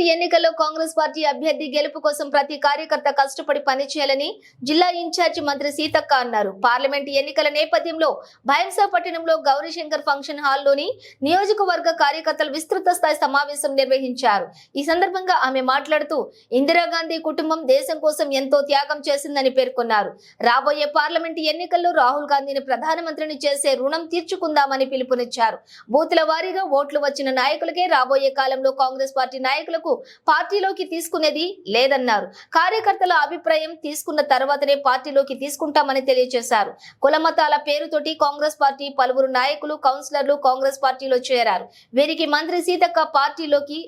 Parliament ఎన్నికల్లో Congress party అభ్యర్థి గెలుపు కోసం ప్రతి కార్యకర్త కష్టపడి పనిచేయాలని జిల్లా ఇన్ఛార్జి మంత్రి సీతక్క అన్నారు. పార్లమెంట్ ఎన్నికల నేపథ్యంలో భైంసా పట్టణంలో గౌరీశంకర్ ఫంక్షన్ హాల్లోని నియోజకవర్గ కార్యకర్తలు విస్తృత స్థాయి సమావేశం నిర్వహించారు. ఈ సందర్భంగా ఆమె మాట్లాడుతూ ఇందిరాగాంధీ కుటుంబం దేశం కోసం ఎంతో త్యాగం చేసిందని పేర్కొన్నారు. రాబోయే పార్లమెంట్ ఎన్నికల్లో రాహుల్ గాంధీని ప్రధానమంత్రిని చేసే రుణం తీర్చుకుందామని పిలుపునిచ్చారు. బూతుల వారీగా ఓట్లు వచ్చిన నాయకులకే రాబోయే కాలంలో కాంగ్రెస్ పార్టీ నాయకులకు పార్టీలోకి తీసుకునేది లేదన్నారు. కార్యకర్తల అభిప్రాయం తీసుకున్న తర్వాతనే పార్టీలోకి తీసుకుంటామని తెలియజేశారు. కులమతాల పేరుతోటి కాంగ్రెస్ పార్టీ పలువురు నాయకులు కౌన్సిలర్లు కాంగ్రెస్ పార్టీలో చేరారు. వీరికి మంత్రి సీతక్క పార్టీలోకి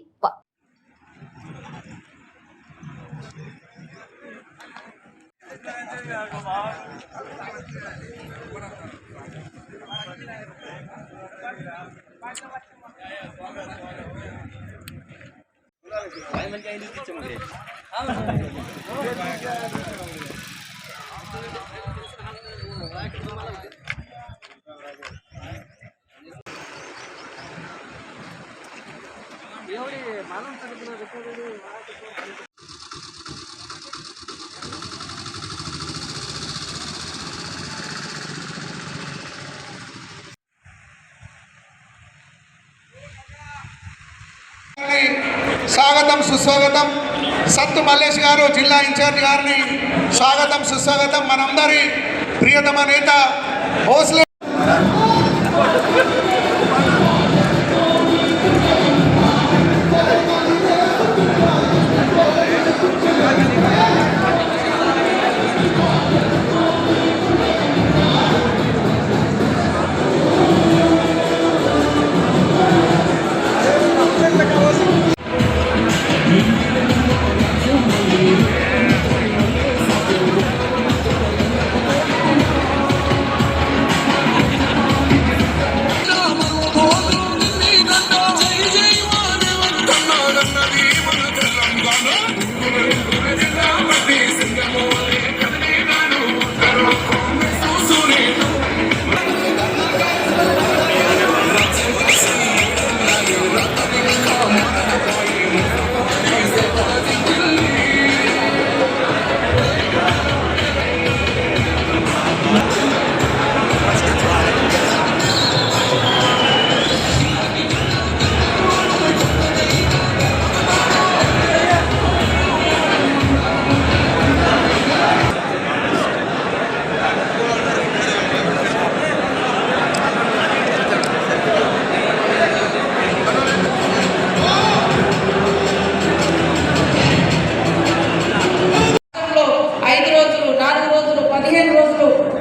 స్వాగతం సుస్వాగతం. సత్తు మల్లేష్ గారు జిల్లా ఇన్ఛార్జ్ గారిని స్వాగతం సుస్వాగతం. మనందరి ప్రియతమ నేత భోస్లే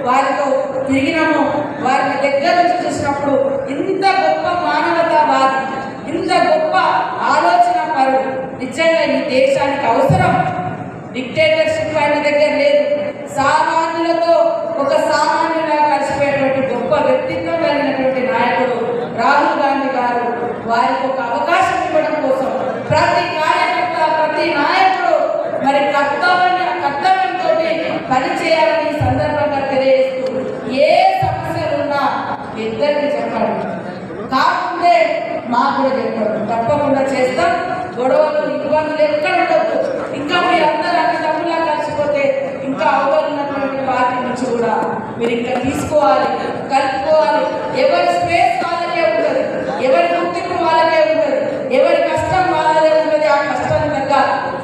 వారితో తిరిగినాము. వారిని దగ్గర నుంచి చూసినప్పుడు ఇంత గొప్ప మానవతావాది, ఇంత గొప్ప ఆలోచన పరుడు నిజంగా ఈ దేశానికి అవసరం. డిక్టేటర్షిప్ ఆయన దగ్గర లేదు. సామాన్యులతో ఒక సామాన్యులా కలిసిపోయేటువంటి గొప్ప వ్యక్తిత్వం కలిగినటువంటి నాయకుడు రాహుల్ గాంధీ గారు. వారికి ఒక అవకాశం ఇవ్వడం కోసం ప్రతి కార్యకర్త ప్రతి నాయకుడు మరి కర్తవ్యంతో పనిచేయాలని ఈ సందర్భంగా తెలియజేస్తూ ఏ సమస్యలున్నా ఇద్దరికి చెప్పండి, కాకుంటే మాకు కూడా చెప్పండి, తప్పకుండా చేస్తాం. గొడవలు ఇబ్బందులు ఎక్కడ ఉండొద్దు. ఇంకా మీరందరూ అన్ని తప్పులా కలిసిపోతే ఇంకా అవగలిగినటువంటి పార్టీ నుంచి కూడా మీరు ఇంకా తీసుకోవాలి, కలుపుకోవాలి. ఎవరి స్పేస్ వాళ్ళకే ఉంటుంది, ఎవరి గుర్తింపు వాళ్ళకే ఉంటుంది, ఎవరి కష్టం వాళ్ళదే ఉంటుంది. ఆ కష్టం తగ్గ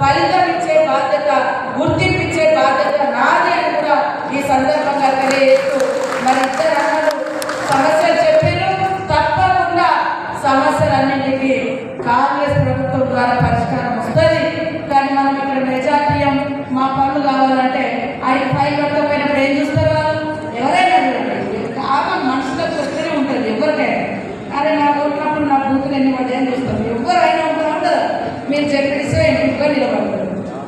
ఫలితం ఇచ్చే బాధ్యత, గుర్తింపు ఇచ్చే బాధ్యత నాది అని కూడా ఈ సందర్భంగా తెలియజేస్తూ మరి ఇద్దరు అన్నలు సమస్యలు చెప్పారు. తప్పకుండా సమస్యలన్నింటికీ కాంగ్రెస్ ప్రభుత్వం ద్వారా పరిష్కారం వస్తుంది. కానీ మనం ఇక్కడ మెజార్టీయం మా పనులు కావాలంటే ఆయన ఫైల్ కట్టకపోయినప్పుడు ఏం చూస్తారు వాళ్ళు? ఎవరైనా కామన్ మనుషులకు వస్తూనే ఉంటుంది ఎవరికైనా. అరే నా ఓట్లప్పుడు నా బూతులు ఎన్ని పడ్డాయని చూస్తాం. ఎవరైనా ఉండదు. మీరు చెప్పిస్తే ఇంట్లో నిలబడతారు.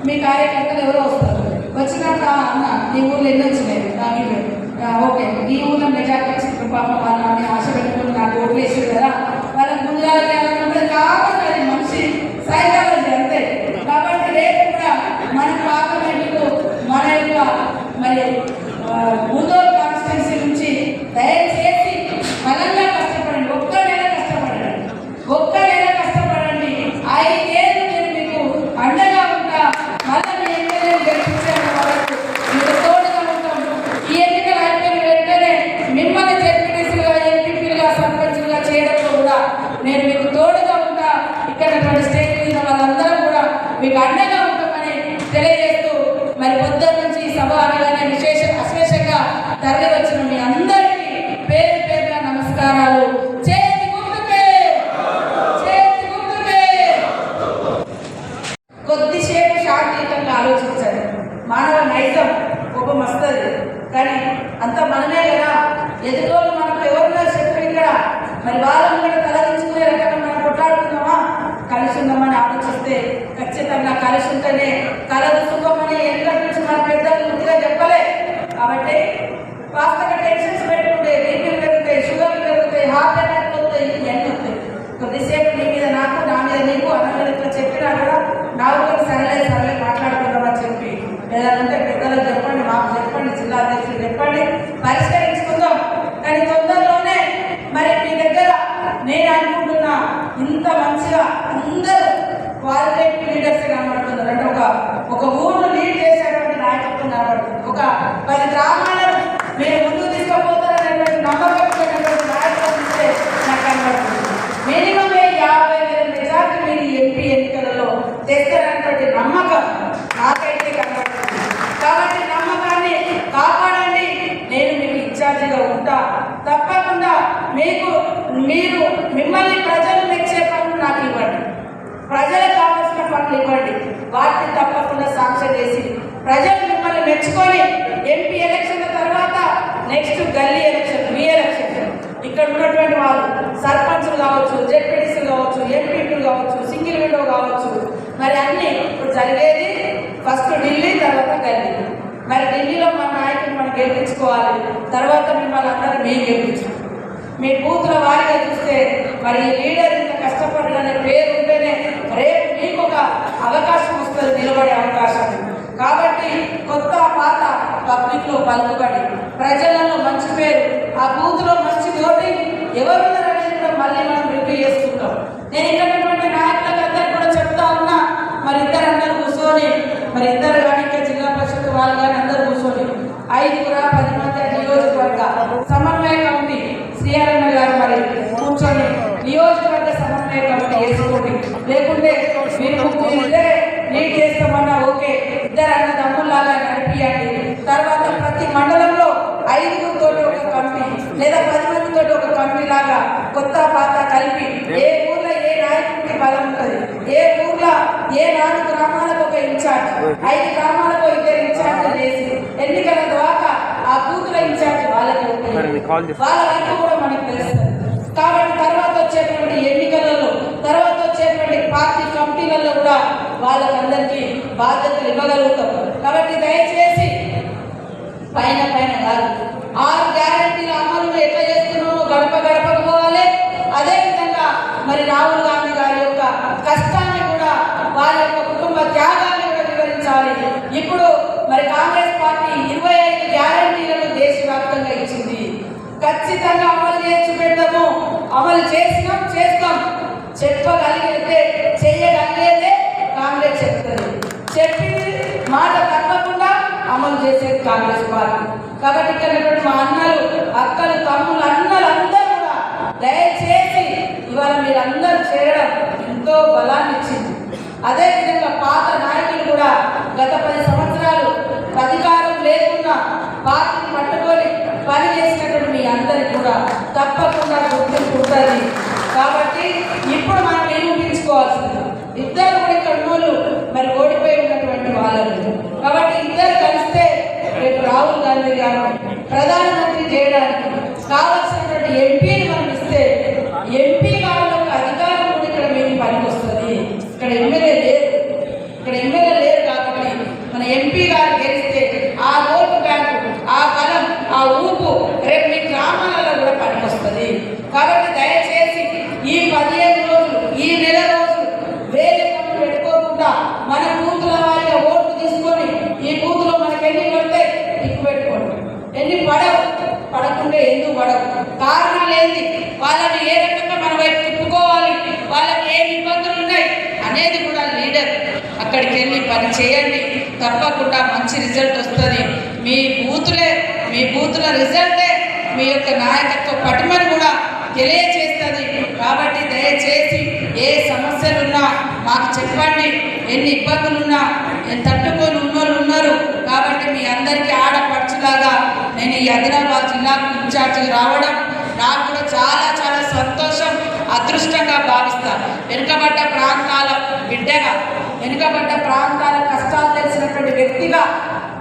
మీ కార్యకర్తలు ఎవరో వస్తారు. వచ్చినాక అన్న నీ ఊళ్ళో ఎన్ని వచ్చినాయి నాకు ఓకే, ఈ ఊళ్ళో మెజార్టీ వచ్చిన పాప వాళ్ళని ఆశ పెట్టుకుని నాకు ఓట్లు వేసారు కదా, వాళ్ళకి ముందుగా కాబట్టి అది మనిషి సైకాలజీ అంతే. కాబట్టి రేపు కూడా మన పార్లమెంటుకు మన యొక్క మరి ముదోల్ కాన్స్టిట్యున్సీ నుంచి దయచేసి బలంగా కష్టపడండి. ఒక్క నెల కష్టపడండి. 5 ఏళ్ళు నేను మీకు తరలి వచ్చిన మీ అందరికీ పేరు పేరున నమస్కారాలు. చేతి గుర్తుకే, చేతి గుర్తుకే. కొద్దిసేపు శాంతియుతంగా ఆలోచించాలి. మానవ నైజం కోపం వస్తుంది, కానీ అంత మనమే కదా. ఎదుటోళ్ళు మనకు ఎవరున్నారు చెప్పి ఇక్కడ మరి వాళ్ళని కూడా తలదించుకునే రకంగా మనం కొట్లాడుతున్నామా? కలిసి ఉందామని ఆలోచిస్తే ఖచ్చితంగా కలిసి ఉంటేనే కలదు సుఖమని ఎందుకంటే నుంచి మన పెద్దలు ముందుగా చెప్పలే. కాబట్టి వాస్తవ టెన్షన్స్ పెట్టుకుంటే బీపీలు పెరుగుతాయి, షుగర్లు పెరుగుతాయి, హార్ట్ అటాక్లు వస్తాయి, ఇవన్నీ వస్తాయి. కొద్దిసేపు నీ మీద నాకు, నా మీద నీకు అన్నట్లు చెప్పినా కూడా నాకు కూడా సరళే మాట్లాడుకుందామని చెప్పి లేదంటే పెద్దలకు చెప్పండి, మాకు చెప్పండి, జిల్లా అధ్యక్షులు చెప్పండి, పరిష్కరించుకుందాం. కానీ తొందరలోనే మరి మీ దగ్గర నేను అనుకుంటున్నా ఇంత మంచిగా అందరూ క్వాలిటేటివ్ లీడర్స్ కనబడుతున్నారు. అంటే ఒక ఊరు లీడ్ చేసేటువంటి నాయకత్వం కనబడుతుంది. ఒక 10 గ్రామాలను మీరు ముందుకు తీసుకుపోతారనేటువంటి నమ్మకమైనటువంటి నాయకత్వం ఇస్తే నాకు కనబడుతుంది. మినిమం 50,000 మెజార్టీ మీరు ఎంపీ ఎన్నికలలో తెస్తారనేటువంటి నమ్మకం నాకైతే కనబడుతుంది. కాబట్టి నమ్మకాన్ని కాపాడండి. నేను మీకు ఇన్ఛార్జిగా ఉంటా. తప్పకుండా మిమ్మల్ని ప్రజలు మెచ్చే పనులు నాకు ఇవ్వండి, ప్రజలకు కావాల్సిన పనులు ఇవ్వండి. వాటిని తప్పకుండా సాంక్షన్ చేసి ప్రజలు మిమ్మల్ని మెచ్చుకొని ఎంపీ ఎలక్షన్ల తర్వాత నెక్స్ట్ గల్లీ ఎలక్షన్, మీ ఎలక్షన్, ఇక్కడ ఉన్నటువంటి వాళ్ళు సర్పంచులు కావచ్చు, జెడ్పీటీసీలు కావచ్చు, ఎంపీపీలు కావచ్చు, సింగిల్ విండో కావచ్చు, మరి అన్నీ ఇప్పుడు జరిగేది ఫస్ట్ ఢిల్లీ, తర్వాత గల్లీ. మరి ఢిల్లీలో మన నాయకులు మనం గెలిపించుకోవాలి, తర్వాత మిమ్మల్ని అందరూ మేము గెలిపించుకోవాలి. మీ బూతుల వారిగా చూస్తే మరి ఈ లీడర్ ఇంత కష్టపడ్డనే పేరు ఉంటేనే రేపు మీకు ఒక అవకాశం వస్తుంది, నిలబడే అవకాశం. కాబట్టి కొత్త పాత పబ్లిక్లో పలుకుబడి ప్రజలలో మంచి పేరు, ఆ బూత్లో మంచి ఓటింగ్ ఎవరున్నారు అనేది కూడా మళ్ళీ మనం రివ్యూ చేసుకుంటాం. నేను ఇక్కడ నాయకులకు అందరూ కూడా చెప్తా ఉన్నా, మరి అందరూ కూర్చొని మరి ఇద్దరు కానీ ఇంకా జిల్లా పరిషత్ వాళ్ళు కానీ అందరూ కూర్చొని 5-10 మంది నియోజకవర్గ సమన్వయ కమిటీ శ్రీహరణ గారు మరి కూర్చొని నియోజకవర్గ సమన్వయ కమిటీ వేసుకోండి. లేకుంటే మీరు ఇద్దరే లీడ్ చేస్తామన్నా ఓకే, ఇద్దరు అన్న దమ్ముల్లాగా నడిపియండి. తర్వాత ప్రతి మండలంలో 5 తోటి ఒక కమిటీ లేదా 10 మందితో ఒక కమిటీ లాగా కొత్త పాత కలిపి ఏ ఊర్లో ఏ నాయకుడికి బలం ఉంటుంది, ఏ ఊర్లో ఏ 4 గ్రామాలకు ఒక ఇన్ఛార్జ్, 5 గ్రామాలకు 2 ఇన్ఛార్జ్ చేసి ఎన్నికల ద్వారా ఆ బూతుల ఇన్ఛార్జ్ వాళ్ళకి వాళ్ళ వైపు కూడా మనకు తెలుస్తుంది. కాబట్టి తర్వాత వచ్చేటువంటి ఎన్నికలలో, తర్వాత వచ్చేటువంటి పార్టీ కమిటీలలో కూడా వాళ్ళకందరికీ బాధ్యతలు ఇవ్వగలుగుతాం. కాబట్టి దయచేసి పైన కాదు, 6 గ్యారెంటీల అమలు ఎట్లా చేస్తున్నామో గడప గడపకు పోవాలి. అదేవిధంగా మరి రాహుల్ గాంధీ గారి యొక్క కష్టాన్ని కూడా, వారి యొక్క కుటుంబ త్యాగాన్ని కూడా వివరించాలి. ఇప్పుడు మరి కాంగ్రెస్ పార్టీ 25 గ్యారెంటీలను దేశవ్యాప్తంగా ఇచ్చింది. ఖచ్చితంగా అమలు చేసి చూపెడతాము. అమలు చేస్తాం. చెప్పగలిగితే చెయ్యగలిగేదే కాంగ్రెస్ చెప్తుంది. చెప్పింది మాట తప్పకుండా అమలు చేసేది కాంగ్రెస్ పార్టీ. కాబట్టి ఇక్కడ మా అన్నలు, అక్కలు, తమ్ముళ్ళు, అందరూ కూడా దయచేసి ఇవాళ మీరందరూ చేయడం ఎంతో బలాన్ని ఇచ్చింది. అదేవిధంగా పాత నాయకులు కూడా గత 10 సంవత్సరాలు అధికారం లేకుండా పార్టీని పట్టుకొని పని చేసినటువంటి మీ అందరికీ కూడా తప్పకుండా గుర్తింపు ఉంటుంది. కాబట్టి ఇప్పుడు మనం నిరూపించుకోవాల్సింది, ఇద్దరు కూడా ఇక్కడ ఉన్నోళ్ళు మరి ఓడిపోయి ఉన్నటువంటి వాళ్ళు. కాబట్టి ఇద్దరు కలిస్తే రేపు రాహుల్ గాంధీ గారు ప్రధానమంత్రి చేయడానికి కావాల్సినటువంటి ఎంపీని మనం ఇస్తే ఎంపీ వాళ్ళ యొక్క అధికారం కూడా ఇక్కడ మేము పనికి వస్తుంది. ఇక్కడ ఎమ్మెల్యే లేరు కాబట్టి మన ఎంపీ గారు గెలిస్తే ఆ ఓటు బ్యాంకు, ఆ బలం, ఆ ఊపు రేపు మీ గ్రామాలలో కూడా పనికి వస్తుంది. కాబట్టి దయచేసి ఈ 15 రోజులు, ఈ నెల రోజులు వేరే పనులు పెట్టుకోకుండా మన బూతుల వారిగా ఓట్లు తీసుకొని ఈ బూతులో మనకు ఎన్ని పడితే ఎక్కువ పెట్టుకోండి, ఎన్ని పడకుంటే ఎందుకు పడవు, కారణాలు ఏంటి, వాళ్ళని ఏ రకంగా మన వైపు తిప్పుకోవాలి, వాళ్ళకి ఏ ఇబ్బందులు ఉన్నాయి అనేది కూడా లీడర్ అక్కడికి వెళ్ళి పని చేయండి. తప్పకుండా మంచి రిజల్ట్ వస్తుంది. మీ బూతుల రిజల్టే మీ యొక్క నాయకత్వ పటిమని కూడా తెలియజేస్తుంది. కాబట్టి దయచేసి ఏ సమస్యలున్నా మాకు చెప్పండి, ఎన్ని ఇబ్బందులున్నా తట్టుకొని ఉన్నోళ్ళు ఉన్నారు. కాబట్టి మీ అందరికీ ఆడపడుచుల సందర్భంగా నేను ఈ ఆదిలాబాద్ జిల్లాకు ఇన్ఛార్జిగా రావడం నాకు కూడా చాలా చాలా సంతోషం, అదృష్టంగా భావిస్తాను. వెనుకబడ్డ ప్రాంతాల బిడ్డగా, వెనుకబడ్డ ప్రాంతాల కష్టాలు తెలిసినటువంటి వ్యక్తిగా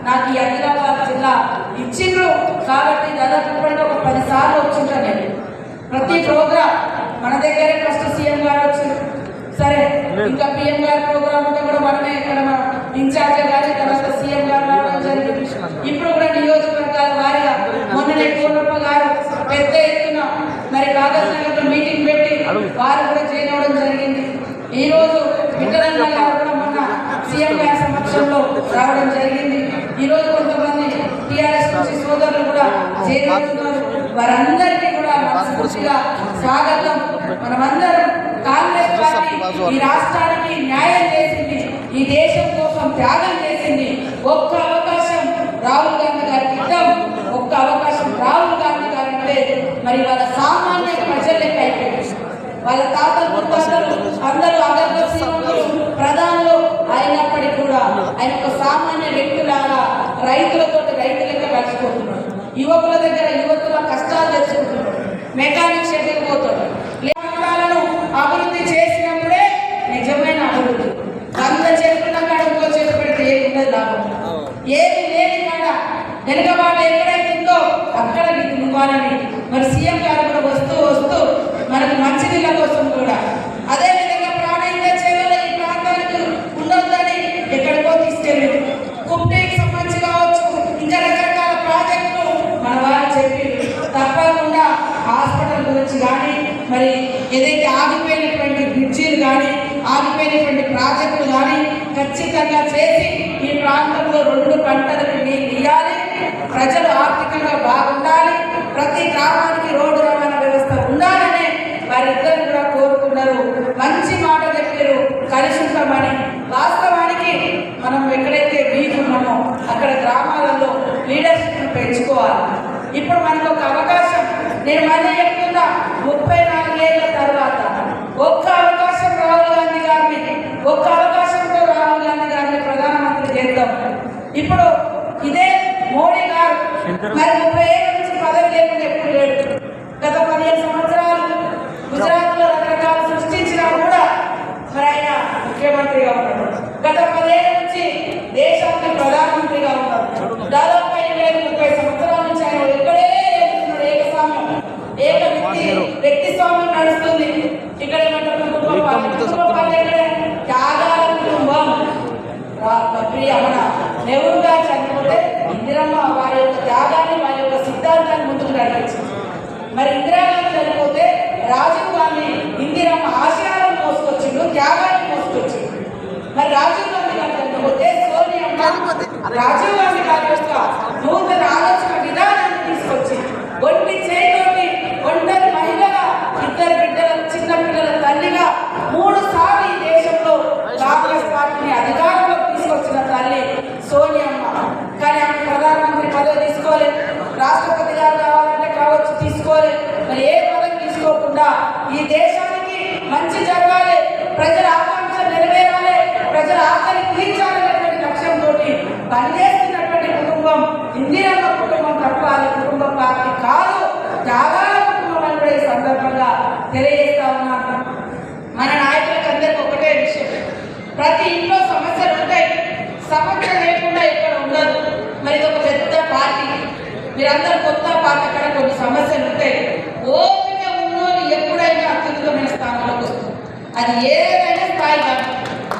నాకు ఈ ఆదిలాబాద్ జిల్లా ఇచ్చిండ్రు. కాబట్టి దాదాపు ఇప్పటికీ ఒక 10 సార్లు వచ్చింటాను నేను. ప్రతి ప్రోగ్రాం మన దగ్గరే ఫస్ట్ సీఎం గారు వచ్చారు, సరే ఇంకా పిఎం గారి ప్రోగ్రామ్ ఉంటే కూడా మనమే ఇక్కడ ఇన్ఛార్జ్ గారి తర్వాత సీఎం గారు రావడం జరిగింది. ఇప్పుడు కూడా నియోజకవర్గాల వారిగా మొన్ననే కోనప్ప గారు పెద్ద ఎత్తున మరి కాగజ్ నగర్లో మీటింగ్ పెట్టి వారు కూడా జాయిన్ అవ్వడం జరిగింది. ఈ రోజు విఠలన్న గారు కూడా మొన్న సీఎం గారి సమక్షంలో రావడం జరిగింది. ఈ రోజు కొంతమంది టీఆర్ఎస్ నుంచి సోదరులు కూడా జాయిన్ అవుతున్నారు. వారందరికీ కూడా మనస్ఫూర్తిగా స్వాగతం. మనమందరం కాంగ్రెస్ పార్టీ ఈ రాష్ట్రానికి న్యాయం చేసింది, ఈ దేశం కోసం త్యాగం చేసింది. ఒక్క అవకాశం రాహుల్ గాంధీ గారికి ఇద్దాం. ఒక్క అవకాశం రాహుల్ గాంధీ గారు అంటే మరి వాళ్ళ సామాన్య ప్రజలకి అయిపోయింది. వాళ్ళ తాతలు ముత్తాతలు అందరూ అగర్భశీలు ప్రధానులు అయినప్పటికీ కూడా ఆయన ఒక సామాన్య వ్యక్తులాగా రైతులకి కలిసిపోతున్నారు. యువకుల దగ్గర యువతుల కష్టాలు తెలుసుకుంటున్నారు. మెకానిక్ షెడ్కి పోతాడు. ప్రాంతాలను అభివృద్ధి చేసినప్పుడే నిజమైన అభివృద్ధి. అంత చెప్పుకున్న కాడ ఇంకో చేతి పెడితే ఏమి ఉండదు లాభం. ఏమి లేని కాడ వెనుకబాటు ఎక్కడైతుందో అక్కడ ఇవ్వాలని మరి సీఎం గారు కూడా వస్తూ మనకు మంచినీళ్ళ కోసం కూడా అదేవిధంగా ప్రాణాయిత సేవలు ఈ ప్రాంతానికి ఉండొద్దని ఎక్కడికో తీసుకెళ్ళి కుప్పేకి సంబంధించి కావచ్చు, ఇంకా రకరకాల ప్రాజెక్టులు మన వారు చెప్పి తప్పకుండా హాస్పిటల్ గురించి కానీ మరి ఏదైతే ఆగిపోయినటువంటి బ్రిడ్జీలు కానీ ఆగిపోయినటువంటి ప్రాజెక్టులు కానీ ఖచ్చితంగా చేసి ఈ ప్రాంతంలో 2 పంటలకు నీళ్ళు ఇవ్వాలి, ప్రజలు ఆర్థికంగా బాగుండాలి, ప్రతి గ్రామానికి రోడ్డు రవాణా వ్యవస్థ ఉండాలని వారిద్దరు కూడా కోరుకున్నారు. మంచి మాట చెప్పారు, కలిసి ఉంటామని. వాస్తవానికి మనం ఎక్కడైతే వీక్ ఉన్నామో అక్కడ గ్రామాలలో లీడర్షిప్ను పెంచుకోవాలి. ఇప్పుడు మనకు ఒక అవకాశం, నేను మళ్ళీ చెప్తున్నా, 34 ఏళ్ల తర్వాత ఒక్క అవకాశం రాహుల్ గాంధీ గారిని, ఒక్క అవకాశంతో రాహుల్ గాంధీ గారిని ప్రధానమంత్రి చేద్దాం. ఇప్పుడు ఇదే మోడీ గారు మరి 30 ఏళ్ళ నుంచి పదవి లేకుండా ఎప్పుడు లేడు. గత 15 సంవత్సరాలు గుజరాత్లో రకరకాల సృష్టించినా కూడా మరి ఆయన ముఖ్యమంత్రిగా ఉన్నాడు. గత 10 ఏళ్ళ నుంచి దేశానికి ప్రధానమంత్రిగా ఉన్నాడు. దాదాపు 30 సంవత్సరాల నుంచి ఆయన ఇక్కడే ఏకస్వామ్యం, వ్యక్తి స్వామ్యం నడుస్తుంది. ఇక్కడ ఏమంటారు కుటుంబం త్యాగాల కుటుంబం. నెహ్రూ గారు చనిపోతే ఇందిరమ్మ వారి యొక్క త్యాగాన్ని, వారి యొక్క సిద్ధాంతాన్ని ముందుకు నడిపించింది. మరి ఇందిరాగాంధీ చనిపోతే రాజీవ్ గాంధీ ఇందిరమ్మ ఆశయాలను మోసుకొచ్చిండు, త్యాగాన్ని మోసుకొచ్చిండు. మరి రాజీవ్ గాంధీ గారు చనిపోతే సోనియమ్మ రాజీవ్ గాంధీ గారి యొక్క నూతన ఆలోచన విధానాన్ని తీసుకొచ్చింది. ఒంటి చేయితోటి ఒంటరి మహిళగా, 2 బిడ్డల చిన్న పిల్లల తల్లిగా 3 సార్లు ఈ దేశంలో కాంగ్రెస్ పార్టీని అధికారంలోకి తీసుకొచ్చిన తల్లి సోనియమ్మ. కానీ ఆమె ప్రధానమంత్రి పదవి తీసుకోలేదు, రాష్ట్రపతి గారు కావాలంటే కావచ్చు తీసుకోలేదు. మరి ఏ పదవి తీసుకోకుండా ఈ దేశానికి మంచి జరగాలి, ప్రజల ఆకాంక్ష నెరవేరాలి, ప్రజల ఆకలి తీర్చాలనేటువంటి లక్ష్యంతో పనిచేస్తున్నటువంటి కుటుంబం ఇందిరమ్మ కుటుంబం తప్ప అది కుటుంబ పార్టీ కాదు, త్యాగాల కుటుంబం అని కూడా ఈ సందర్భంగా తెలియజేస్తా ఉన్నాను. మన నాయకులకు అందరికీ ఒకటే విషయం, ప్రతి ఇంట్లో సమస్యలు ఉంటాయి, సమస్య లేకుండా ఇక్కడ ఉండదు. మరి ఇది ఒక పెద్ద పార్టీ, మీరందరూ కొత్త పార్టీ, అక్కడ కొన్ని సమస్యలు ఉంటాయి. ఓపిక ఉన్నోళ్ళు ఎప్పుడైనా అత్యున్నతమైన స్థానంలోకి వస్తుంది. అది ఏదైనా స్థాయి కాదు.